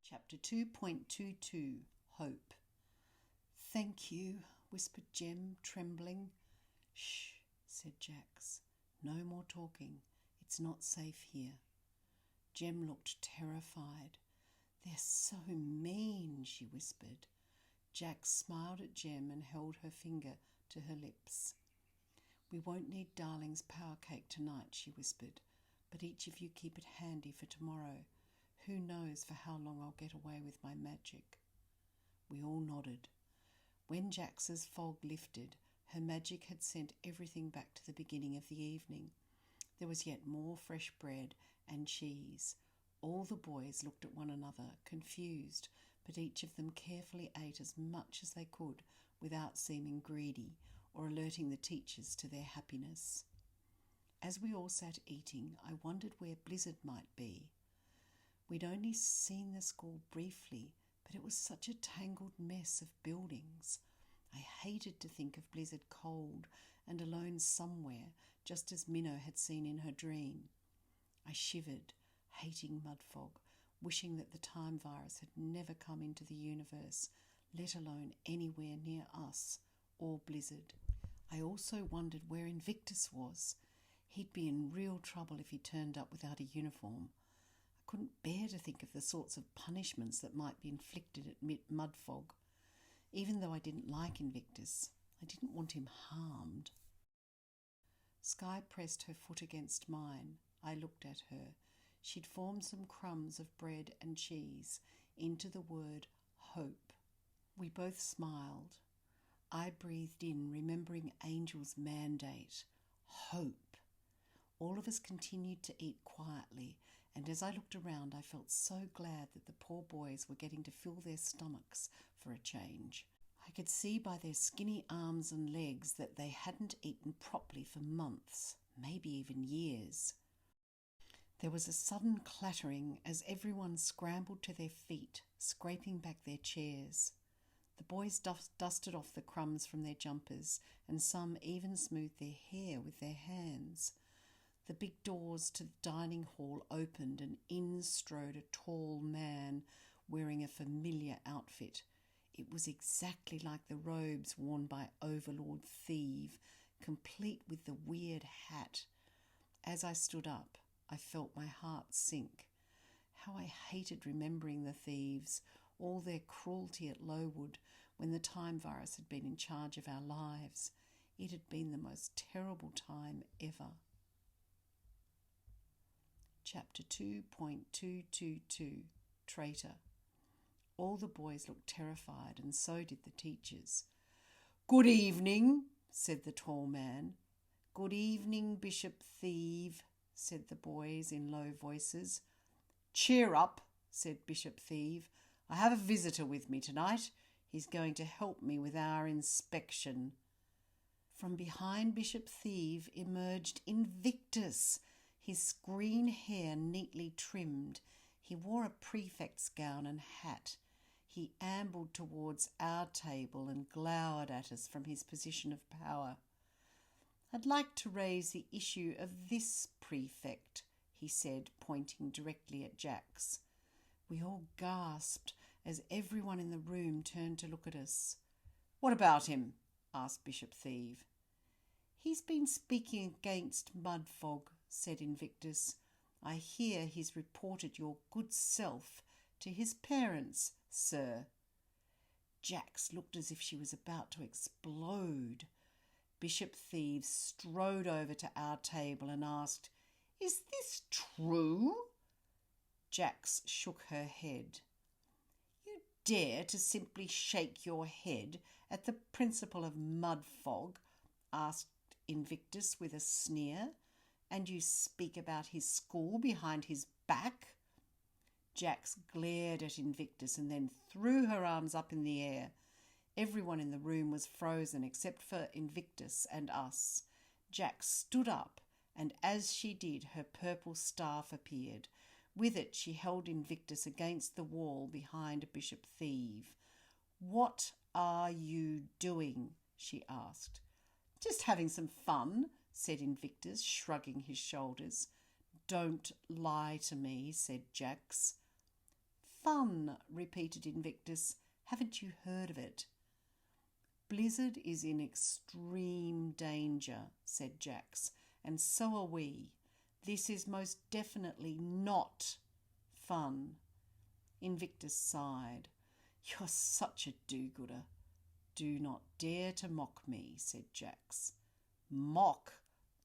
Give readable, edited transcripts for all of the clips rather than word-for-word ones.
Chapter 2.22 Hope. "Thank you," whispered Jem, trembling. "Shh," said Jax. "No more talking. It's not safe here." Jem looked terrified. "They're so mean," she whispered. Jax smiled at Jem and held her finger to her lips. "We won't need Darling's power cake tonight," she whispered, "but each of you keep it handy for tomorrow. Who knows for how long I'll get away with my magic." We all nodded. When Jax's fog lifted, her magic had sent everything back to the beginning of the evening. There was yet more fresh bread and cheese. All the boys looked at one another, confused, but each of them carefully ate as much as they could without seeming greedy or alerting the teachers to their happiness. As we all sat eating, I wondered where Blizzard might be. We'd only seen the school briefly, but it was such a tangled mess of buildings. I hated to think of Blizzard cold and alone somewhere, just as Minnow had seen in her dream. I shivered, hating Mudfog, wishing that the time virus had never come into the universe, let alone anywhere near us or Blizzard. I also wondered where Invictus was. He'd be in real trouble if he turned up without a uniform. I couldn't bear to think of the sorts of punishments that might be inflicted at Mudfog. Even though I didn't like Invictus, I didn't want him harmed. Sky pressed her foot against mine. I looked at her. She'd formed some crumbs of bread and cheese into the word hope. We both smiled. I breathed in, remembering Angel's mandate. Hope. All of us continued to eat quietly, and as I looked around, I felt so glad that the poor boys were getting to fill their stomachs for a change. I could see by their skinny arms and legs that they hadn't eaten properly for months, maybe even years. There was a sudden clattering as everyone scrambled to their feet, scraping back their chairs. The boys dusted off the crumbs from their jumpers, and some even smoothed their hair with their hands. The big doors to the dining hall opened, and in strode a tall man wearing a familiar outfit. It was exactly like the robes worn by Overlord Thieve, complete with the weird hat. As I stood up, I felt my heart sink. How I hated remembering the thieves, all their cruelty at Lowood when the time virus had been in charge of our lives. It had been the most terrible time ever. Chapter 2.222 Traitor. All the boys looked terrified, and so did the teachers. "Good evening," said the tall man. "Good evening, Bishop Thieve," said the boys in low voices. "Cheer up," said Bishop Thieve. "I have a visitor with me tonight. He's going to help me with our inspection." From behind Bishop Thieve emerged Invictus, his green hair neatly trimmed. He wore a prefect's gown and hat. He ambled towards our table and glowered at us from his position of power. "I'd like to raise the issue of this prefect," he said, pointing directly at Jax. We all gasped as everyone in the room turned to look at us. "What about him?" asked Bishop Thieve. "He's been speaking against Mudfog," said Invictus. "I hear he's reported your good self to his parents, sir." Jax looked as if she was about to explode. Bishop Thieve strode over to our table and asked, "Is this true?" Jax shook her head. "You dare to simply shake your head at the principal of Mudfog?" asked Invictus with a sneer. "And you speak about his school behind his back?" Jax glared at Invictus and then threw her arms up in the air. Everyone in the room was frozen except for Invictus and us. Jax stood up, and as she did, her purple staff appeared. With it, she held Invictus against the wall behind Bishop Thieve. "What are you doing?" she asked. "Just having some fun," said Invictus, shrugging his shoulders. "Don't lie to me," said Jax. fun, repeated Invictus. Haven't you heard of it? Blizzard is in extreme danger, said Jax, and so are we. This is most definitely not fun. Invictus sighed. You're such a do-gooder. Do not dare to mock me, said Jax. Mock?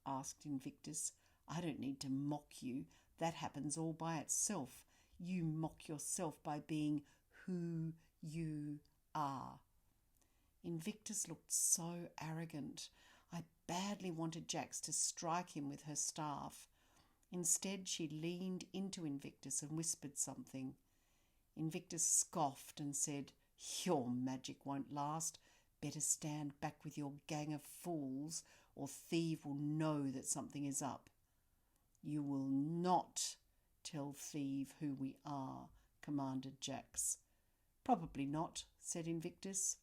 Asked Invictus. I don't need to mock you. That happens all by itself. You mock yourself by being who you are. Invictus looked so arrogant. I badly wanted Jax to strike him with her staff. Instead, she leaned into Invictus and whispered something. Invictus scoffed and said, Your magic won't last. Better stand back with your gang of fools, or Thieve will know that something is up. You will not tell Thieve who we are, commanded Jax. Probably not, said Invictus.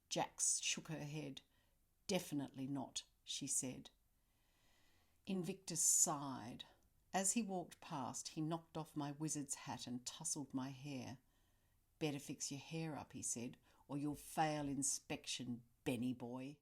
Jax shook her head. Definitely not, she said. Invictus sighed. As he walked past, he knocked off my wizard's hat and tousled my hair. Better fix your hair up, he said, or you'll fail inspection, Benny boy.